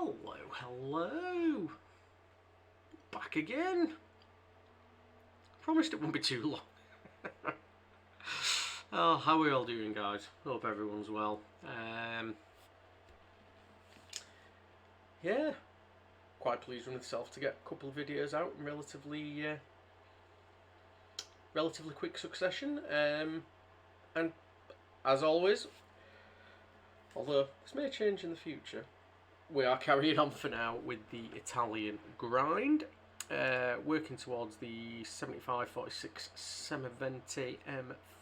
Hello, hello. Back again. Promised it wouldn't be too long. Oh, how are we all doing, guys? Hope everyone's well. Yeah, quite pleased with myself to get a couple of videos out in relatively quick succession. And as always, although this may change in the future, we are carrying on for now with the Italian grind, working towards the 7546 Semiventi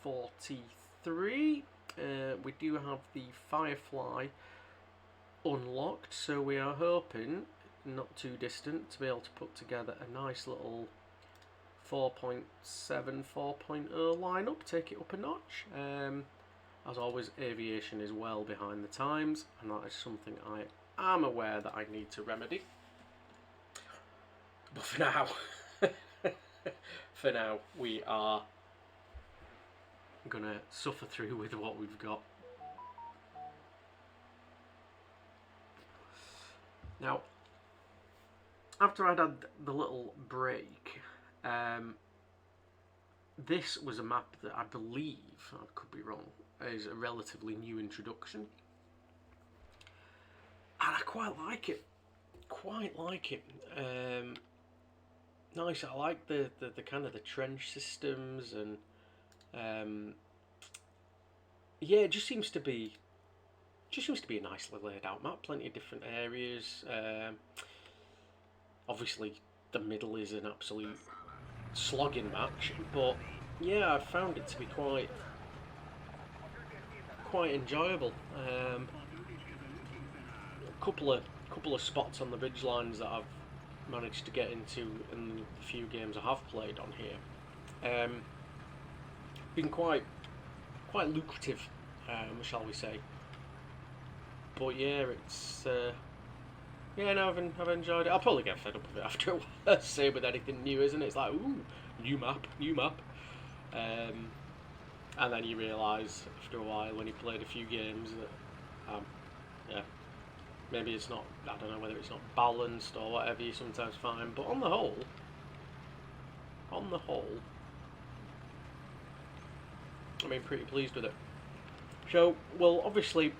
M43. We do have the Firefly unlocked, so we are hoping, not too distant, to be able to put together a nice little 4.7, 4.0 lineup, take it up a notch. As always, aviation is well behind the times, and that is something I am aware that I need to remedy. But for now, we are gonna suffer through with what we've got. Now, after I'd had the little break, this was a map that I believe, I could be wrong, is a relatively new introduction. And I quite like it. Nice. I like the kind of the trench systems, and yeah, it just seems to be a nicely laid out map. Plenty of different areas. Obviously, the middle is an absolute slogging match, but yeah, I've found it to be quite enjoyable. A couple of spots on the ridge lines that I've managed to get into in the few games I have played on here. Been quite lucrative, shall we say? But yeah, it's no, I've enjoyed it. I'll probably get fed up with it after a while. Same with anything new, isn't it? It's like, ooh, new map. And then you realise after a while, when you played a few games, that maybe it's not, I don't know whether it's not balanced or whatever, you sometimes find. But on the whole, I mean, pretty pleased with it. So we'll obviously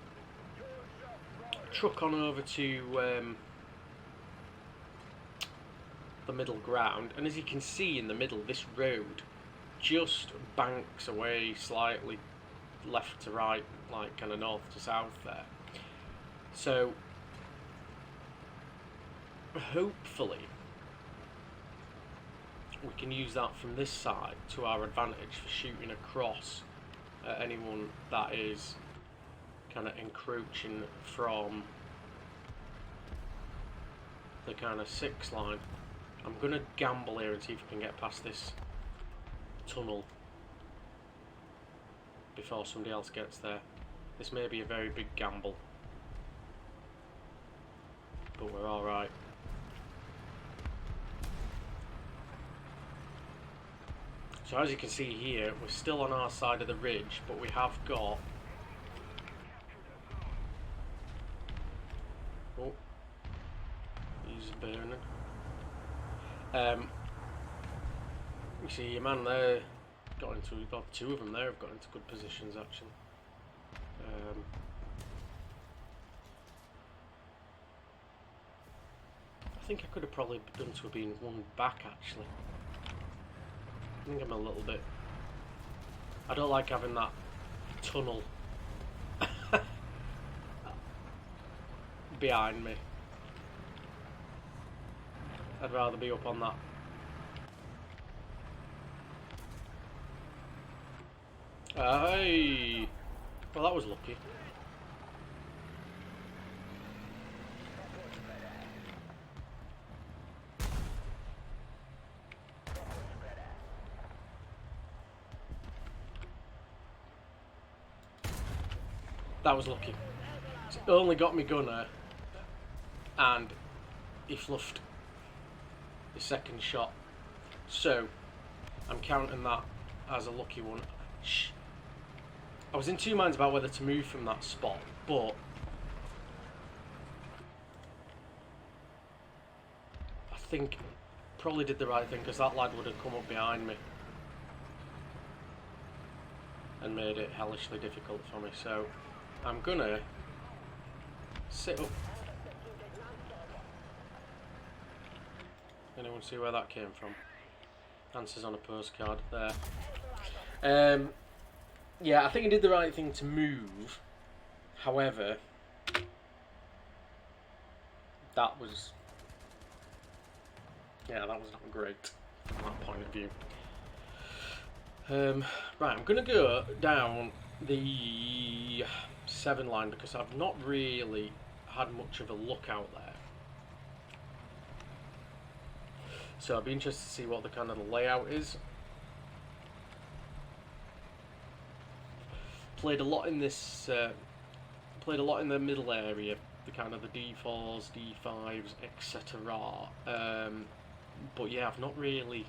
truck on over to the middle ground, and as you can see in the middle, this road just banks away slightly left to right, like kind of north to south there. So hopefully we can use that from this side to our advantage for shooting across at anyone that is kind of encroaching from the kind of 6 line. I'm going to gamble here and see if I can get past this tunnel before somebody else gets there. This may be a very big gamble, but we're alright. So as you can see here, we're still on our side of the ridge, but we have got... Oh, he's burning. You see your man there we've got 2 of them there have got into good positions actually. I think I could have probably done to have been 1 back actually. I think I'm a little bit... I don't like having that tunnel behind me. I'd rather be up on that. Hey! Well, that was lucky. That was lucky. It's only got me gunner, and he fluffed the second shot. So, I'm counting that as a lucky one. Shh. I was in 2 minds about whether to move from that spot, but think probably did the right thing, because that lad would have come up behind me and made it hellishly difficult for me. So I'm gonna sit up. Anyone see where that came from? Answers on a postcard there. Yeah, I think he did the right thing to move. However, that was not great from that point of view. Right, I'm gonna go down the 7 line because I've not really had much of a look out there. So I'd be interested to see what the kind of the layout is. Played a lot in this. Played a lot in the middle area, the kind of the D4s, D5s, etc. But yeah, I've not really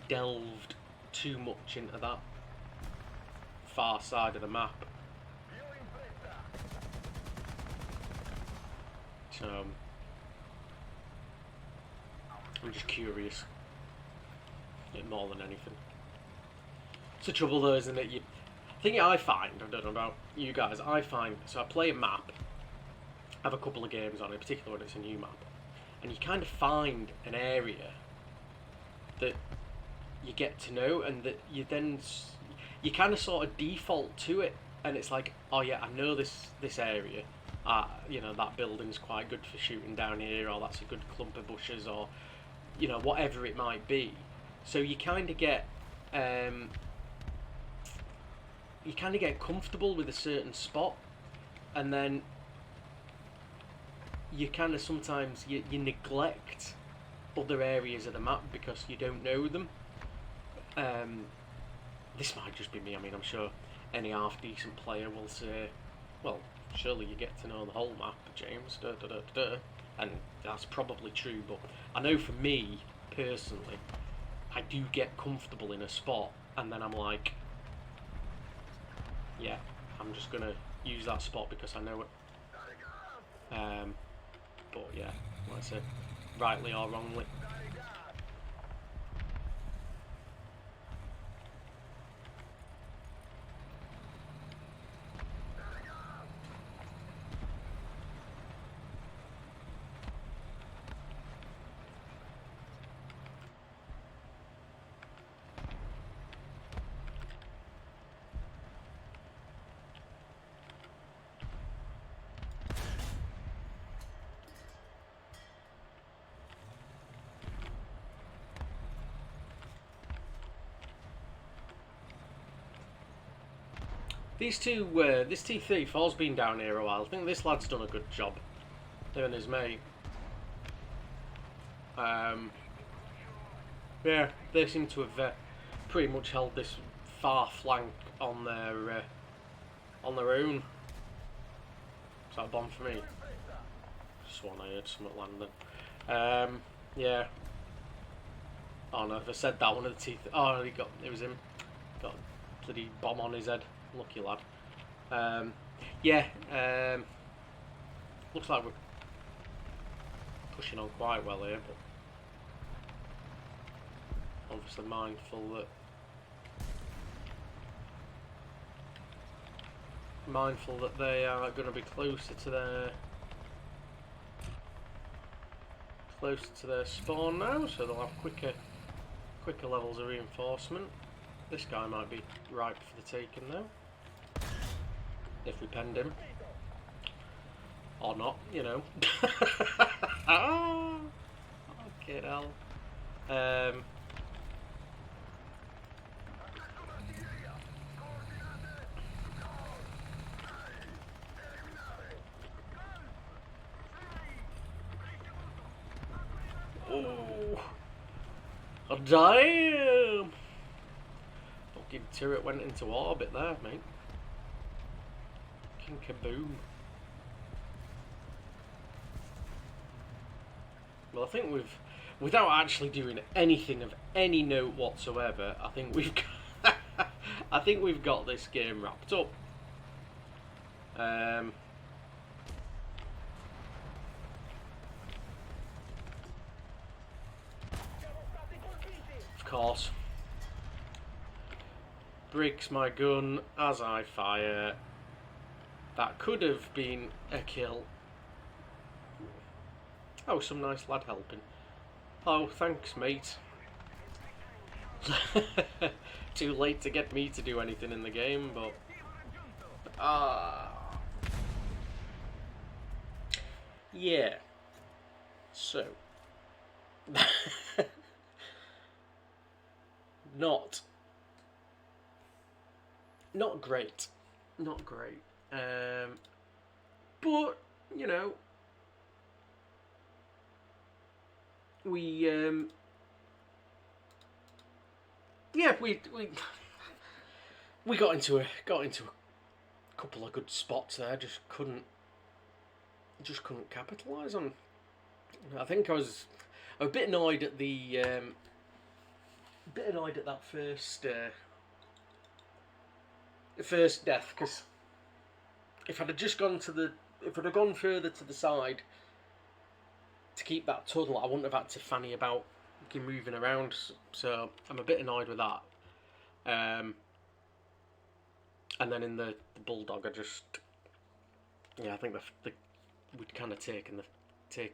delved too much into that far side of the map. So I'm just curious, more than anything. It's the trouble though, isn't it? The thing I find, I don't know about you guys, I play a map, I have a couple of games on it, particularly when it's a new map, and you kind of find an area that you get to know, and that you kind of sort of default to it, and it's like, oh yeah, I know this area, that building's quite good for shooting down here, or that's a good clump of bushes, or whatever it might be. So you kind of get comfortable with a certain spot, and then you kind of sometimes you neglect other areas of the map because you don't know them. This might just be me. I mean, I'm sure any half decent player will say, well, surely you get to know the whole map, James, and that's probably true, but I know for me personally, I do get comfortable in a spot, and then I'm like, yeah, I'm just gonna use that spot because I know it. But yeah, like I said, rightly or wrongly. This T34's been down here a while. I think this lad's done a good job. Him and his mate. Yeah, they seem to have pretty much held this far flank on their own. Is that a bomb for me? Just one I heard something landing. Yeah. Oh no, if I said that, one of the teeth. Oh, it was him. Got a bloody bomb on his head. Lucky lad. Looks like we're pushing on quite well here, but obviously mindful that they are going to be closer to their spawn now, so they'll have quicker levels of reinforcement. This guy might be ripe for the taking though, if we penned him. Or not, Okay, hell. Oh, damn! Fucking turret went into orbit there, mate. King kaboom. Well, I think without actually doing anything of any note whatsoever, I think we've got this game wrapped up. course. Breaks my gun as I fire. That could have been a kill. Oh, some nice lad helping. Oh, thanks, mate. Too late to get me to do anything in the game, but... yeah. So... Not great. Not great. But, you know... We got into a couple of good spots there. Just couldn't capitalise on. I think I was a bit annoyed at that first death, because if I'd have just gone further to the side to keep that tunnel, I wouldn't have had to fanny about moving around. So I'm a bit annoyed with that. And then in the bulldog, I think we'd kind of taken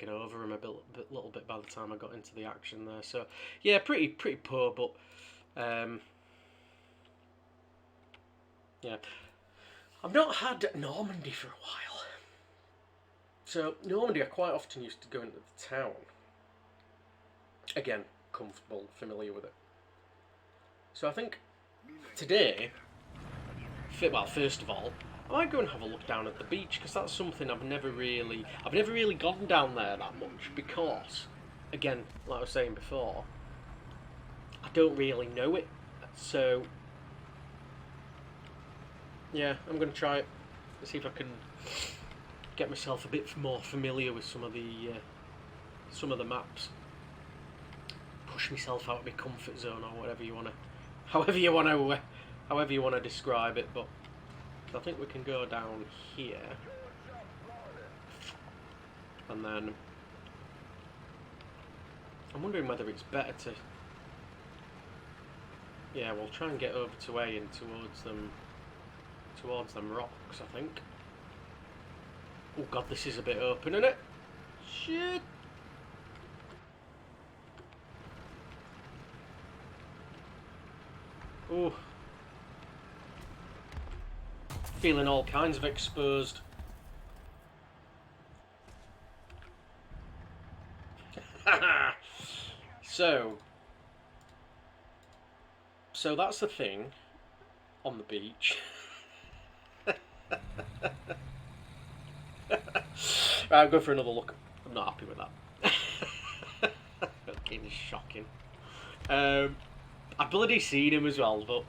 over him a little bit by the time I got into the action there. So yeah, pretty poor, but yeah, I've not had Normandy for a while. So Normandy, I quite often used to go into the town. Again, comfortable, familiar with it. So I think today, first of all, I might go and have a look down at the beach, because that's something I've never really gone down there that much, because, again, like I was saying before, I don't really know it. So yeah, I'm going to try it, see if I can get myself a bit more familiar with some of the maps. Push myself out of my comfort zone, or however you want to describe it. But I think we can go down here, and then I'm wondering whether it's better to. Yeah, we'll try and get over to A and towards them rocks, I think. Oh god, this is a bit open, isn't it? Shit! Oh. Feeling all kinds of exposed. So that's the thing on the beach. Right, I'll go for another look. I'm not happy with that. That game is shocking. I've bloody seen him as well, but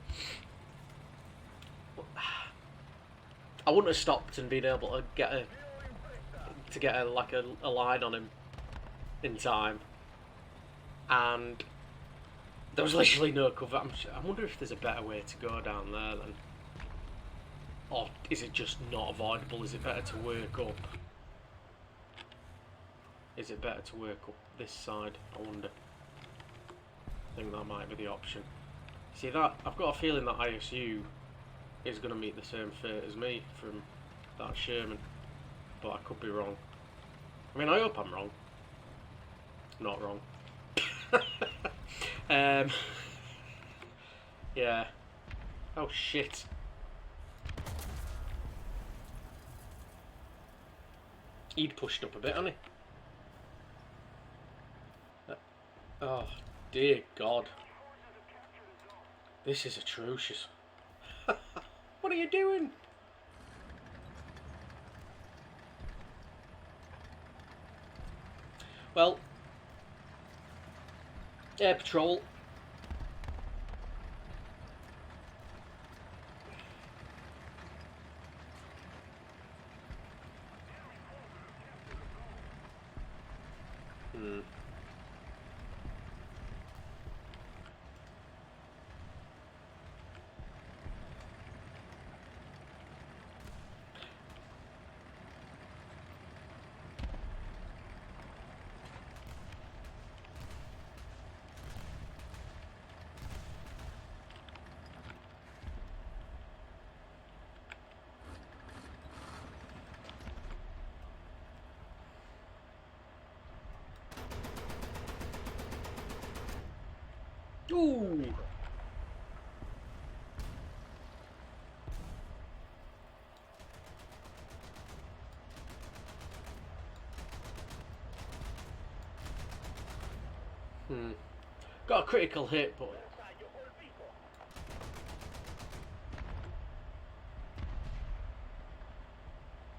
I wouldn't have stopped and been able to get a line on him in time, and there was literally no cover. I wonder if there's a better way to go down there then, or is it just not avoidable? Is it better to work up? Is it better to work up this side? I wonder. I think that might be the option. See that? I've got a feeling that ISU is going to meet the same fate as me from that Sherman, but I could be wrong. I mean, I hope I'm wrong. Not wrong. Yeah. Oh shit. He'd pushed up a bit, hadn't he? Oh dear God. This is atrocious. What are you doing? Well, air patrol. Ooh! Got a critical hit, but...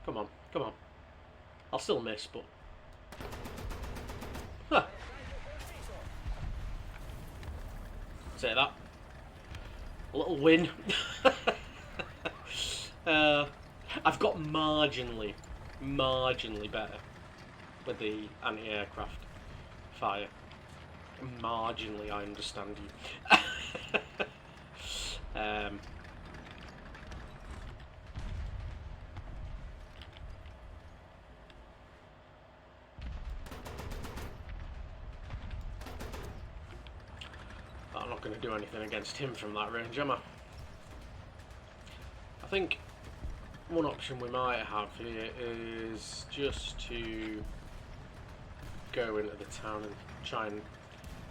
Come on, come on. I'll still miss, but... Huh. Say that. A little win. I've got marginally better with the anti-aircraft fire. Marginally, I understand you. I'm not going to do anything against him from that range, am I? I think one option we might have here is just to go into the town and try and...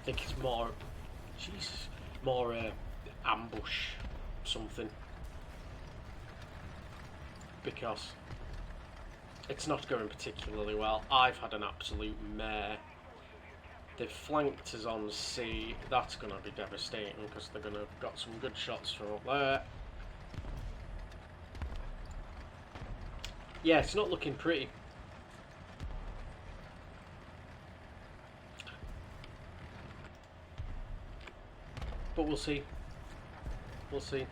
I think it's more... Jesus. More ambush something. Because it's not going particularly well. I've had an absolute mare. They've flanked us on C. That's going to be devastating because they're going to have got some good shots from up there. Yeah, it's not looking pretty. But we'll see. We'll see.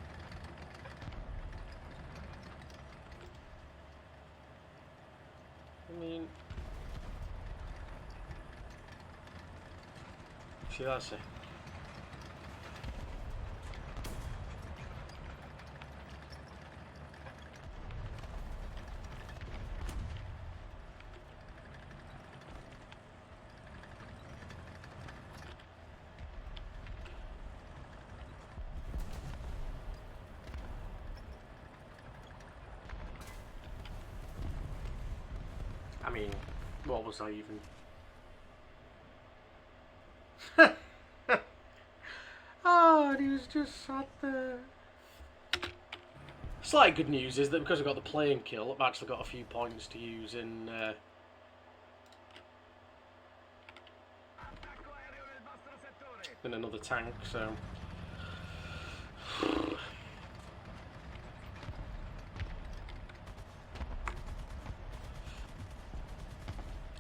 I mean... See, that's it. I mean, what was I even... Oh, and he was just sat there. Slight good news is that because I've got the plane kill, I've actually got a few points to use in another tank, so...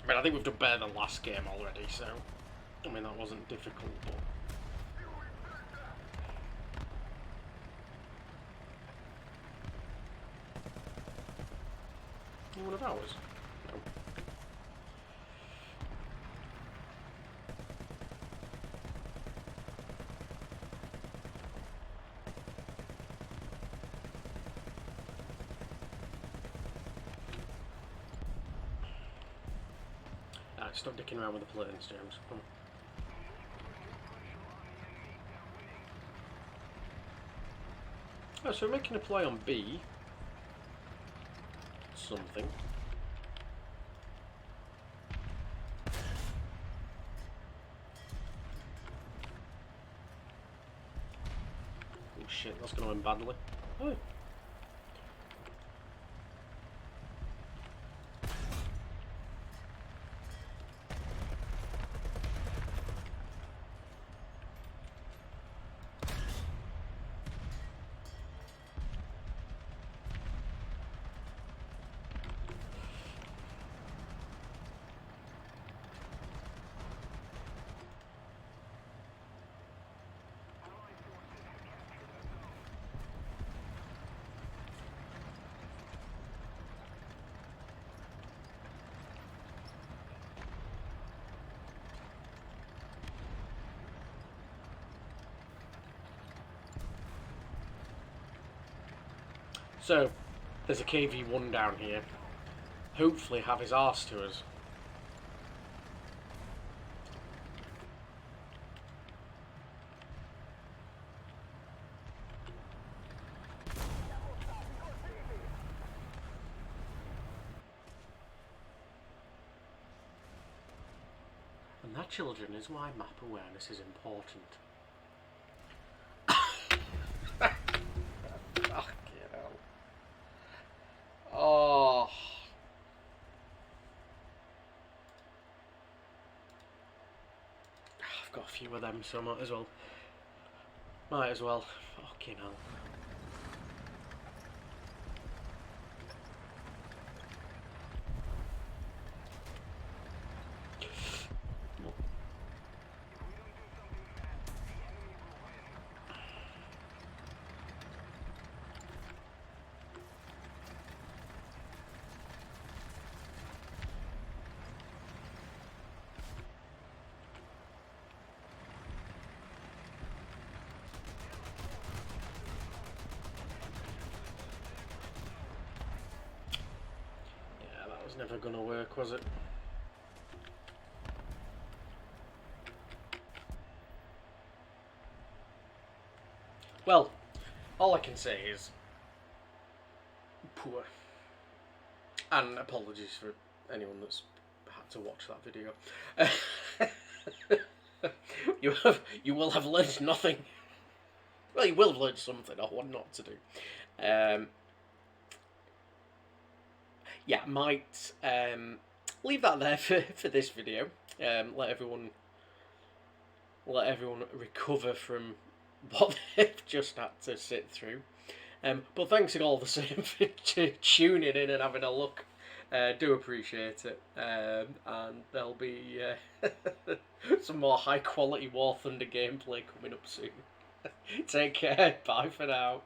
I mean, I think we've done better than last game already, so... I mean, that wasn't difficult, but... One of ours? No. Alright, stop dicking around with the planes, James. Come on. Oh, so we're making a play on B. Something. Oh shit, that's going to end badly. Oh. So, there's a KV-1 down here. Hopefully have his arse to us. And that, children, is why map awareness is important. cover them, so might as well. Might as well. Fucking hell. Was never gonna work, was it? Well, all I can say is poor. And apologies for anyone that's had to watch that video. You will have learned nothing. Well, you will have learned something on what not to do. Yeah, might leave that there for this video. Let everyone recover from what they've just had to sit through. But thanks all the same for tuning in and having a look. Do appreciate it. And there'll be some more high quality War Thunder gameplay coming up soon. Take care. Bye for now.